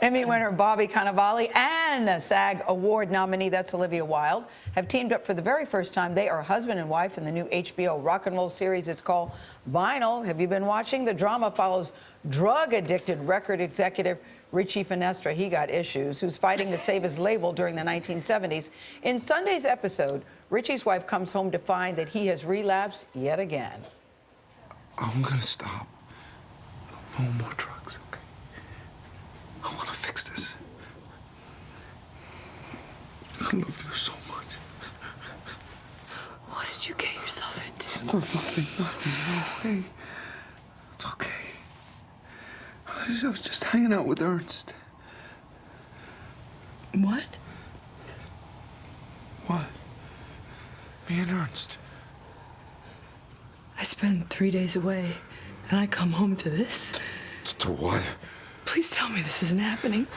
Emmy winner Bobby Cannavale and SAG Award nominee, that's Olivia Wilde, have teamed up for the very first time. They are husband and wife in the new HBO rock and roll series. It's called Vinyl. Have you been watching? The drama follows drug-addicted record executive Richie Finestra, he got issues, who's fighting to save his label during the 1970s. In Sunday's episode, Richie's wife comes home to find that he has relapsed yet again. I'm gonna stop. No more drugs, okay? I wanna fix this. I love you so much. What did you get yourself into? No, nothing, okay? It's okay. I was just hanging out with Ernst. What? What? Me and Ernst. I spend 3 days away, and I come home to this? To what? Please tell me this isn't happening.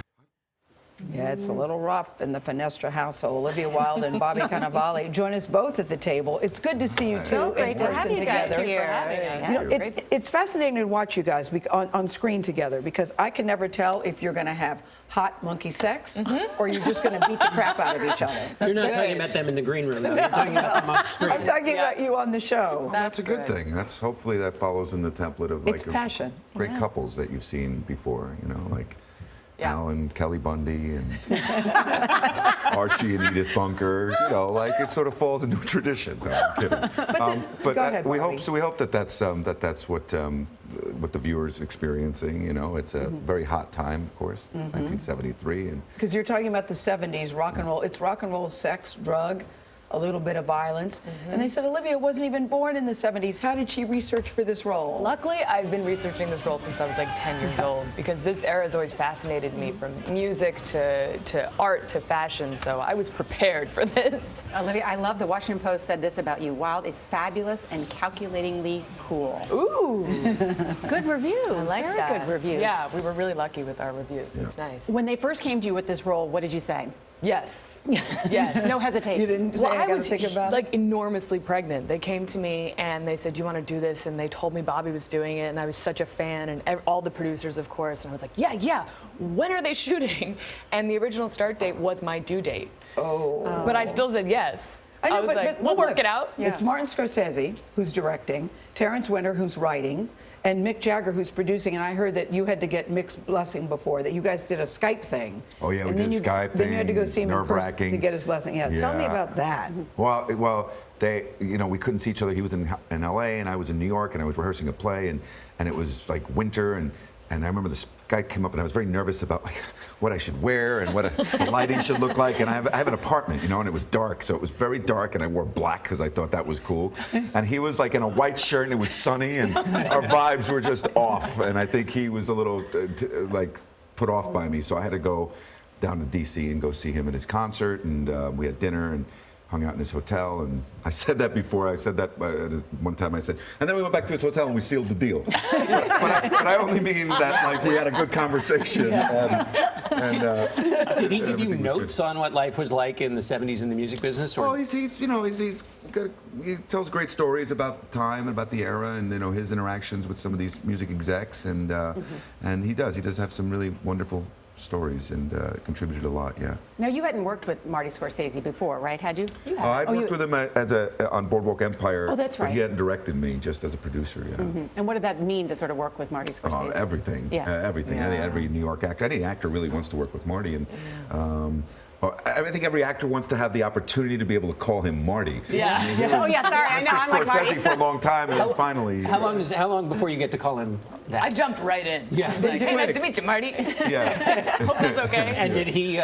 Yeah, it's a little rough in the Finestra household. Olivia Wilde and Bobby Cannavale join us both at the table. It's good to see you two So great in to have person you guys together. here. You know, it's fascinating to watch you guys on screen together because I can never tell if you're going to have hot monkey sex or you're just going to beat the crap out of each other. You're not talking about them in the green room, though. You're talking about them on screen. I'm talking about you on the show. That's a good thing. That's hopefully that follows in the template of It's like passion. great couples that you've seen before. You know, like Al and Kelly Bundy and Archie and Edith Bunker. You know, like it sort of falls into a tradition. No, I'm kidding. But go ahead, we Bobby. hope that that's what the viewer's experiencing. You know, it's a very hot time, of course, 1973, and Because you're talking about the 70s, rock and roll. It's rock and roll, sex, drug, a little bit of violence. And they said Olivia wasn't even born in the 70s. How did she research for this role? Luckily, I've been researching this role since I was like 10 years old because this era has always fascinated me, from music to art to fashion, so I was prepared for this. Olivia, I love the Washington Post said this about you. Wilde is fabulous and calculatingly cool. Ooh, Good reviews. I like Very that. good reviews. Yeah, we were really lucky with our reviews. It was nice. When they first came to you with this role, what did you say? Yes. Yes. No hesitation. You didn't say Well, I I got to was think about like it? enormously pregnant. They came to me and they said, "Do you want to do this?" And they told me Bobby was doing it, and I was such a fan, and all the producers, of course. And I was like, "Yeah. When are they shooting?" And the original start date was my due date. Oh. But I still said yes. I know, was like, "We'll look, work it out." It's Martin Scorsese who's directing, Terrence Winter who's writing, and Mick Jagger who's producing. And I heard that you had to get Mick's blessing before, that you guys did a Skype thing. Oh, yeah, we And did then a Skype Then you had to go thing, see him in person nerve-wracking. to get his blessing. Yeah, tell me Yeah. about that. Well, they, you know, we couldn't see each other. He was in LA and I was in New York, and I was rehearsing a play, and it was like winter, and I remember this guy came up, and I was very nervous about like what I should wear and what the lighting should look like. And I have an apartment, you know, and it was dark, so it was very dark, and I wore black because I thought that was cool. And he was like in a white shirt, and it was sunny, and our vibes were just off. And I think he was a little like put off by me, so I had to go down to DC and go see him at his concert, and we had dinner and hung out in his hotel. And I said that before. I said that one time. I said, and then we went back to his hotel and we sealed the deal. but I only mean that like we had a good conversation. Did he give you notes on what life was like in the 70s in the music business? Or? Oh, he's you know he's good. He tells great stories about the time and about the era, and you know his interactions with some of these music execs, and he does have some really wonderful stories, and contributed a lot. Yeah. Now, you hadn't worked with Marty Scorsese before, right? Had you? I'd worked with him on Boardwalk Empire. Oh, that's But he right. hadn't directed me, just as a producer. Yeah. And what did that mean to sort of work with Marty Scorsese? Everything. Yeah. Everything. Yeah. Every New York actor, any actor really wants to work with Marty, and I think every actor wants to have the opportunity to be able to call him Marty. Yeah. Oh, yeah, sorry. I know. Mr. I'm like Scorsese Marty. for a long time, and then finally. How long before you get to call him that? I jumped right in. Yeah. I was like, "Hey, nice to meet you, Marty." Yeah. Hope that's okay. And did he?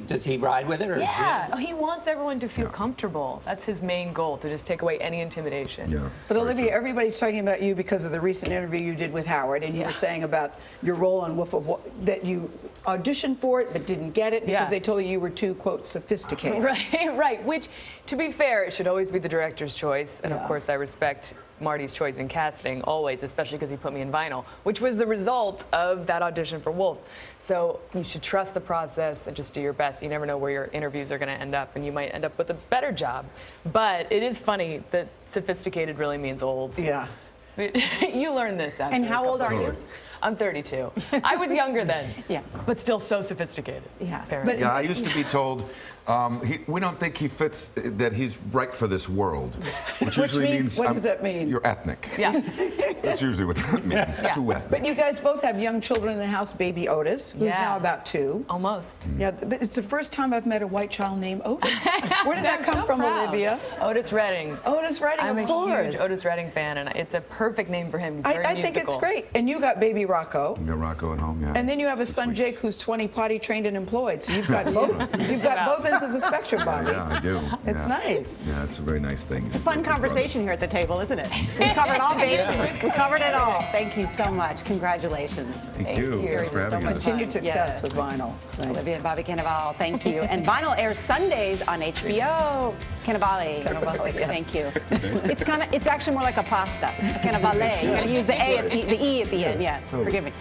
Does he ride with it, or? Yeah, he wants everyone to feel comfortable. That's his main goal, to just take away any intimidation. Yeah. But Olivia, everybody's talking about you because of the recent interview you did with Howard, and you were saying about your role on Wolf of Wall, that you auditioned for it but didn't get it because they told you were too, quote, sophisticated. Right. Which, to be fair, it should always be the director's choice. And of course, I respect Marty's choice in casting always, especially because he put me in Vinyl, which was the result of that audition for Wolf. So you should trust the process and just do your best. You never know where your interviews are going to end up, and you might end up with a better job. But it is funny that sophisticated really means old. Yeah. You learn this after And a how old couple are you? years. I'm 32. I was younger then. Yeah. But still so sophisticated. Yeah. Very. Yeah, I used to be told we don't think he fits, that he's right for this world. Which usually means, what does that mean? You're ethnic. Yeah. That's usually what that means. Yeah. Too ethnic. But you guys both have young children in the house, baby Otis, who's Yeah. now about 2. Almost. Yeah, it's the first time I've met a white child named Otis. Where did that I'm come so from, proud. Olivia? Otis Redding. Otis Redding, I'm of a course. huge Otis Redding fan, and it's a perfect name for him. He's very I musical. think it's great. And you got baby Rocco. You got Rocco at home, yeah. And then you have a 6 son, weeks. Jake, who's 20, potty trained and employed. So you've got both. You've got both ends of the spectrum, Bobby. Yeah, I do. It's yeah. nice. Yeah, it's a very nice thing. It's a fun conversation here at the table, isn't it? We covered all bases. We covered it all. Thank you so much. Congratulations. Thank you. Thanks for having us. Continued success Yeah. with vinyl. It's nice. Olivia and Bobby Cannavale, thank you. And Vinyl airs Sundays on HBO. Cannavale. Cannavale, yes. Thank you. It's actually more like a pasta. Cannavale. You gotta use the E at the end. Yeah. Forgive me.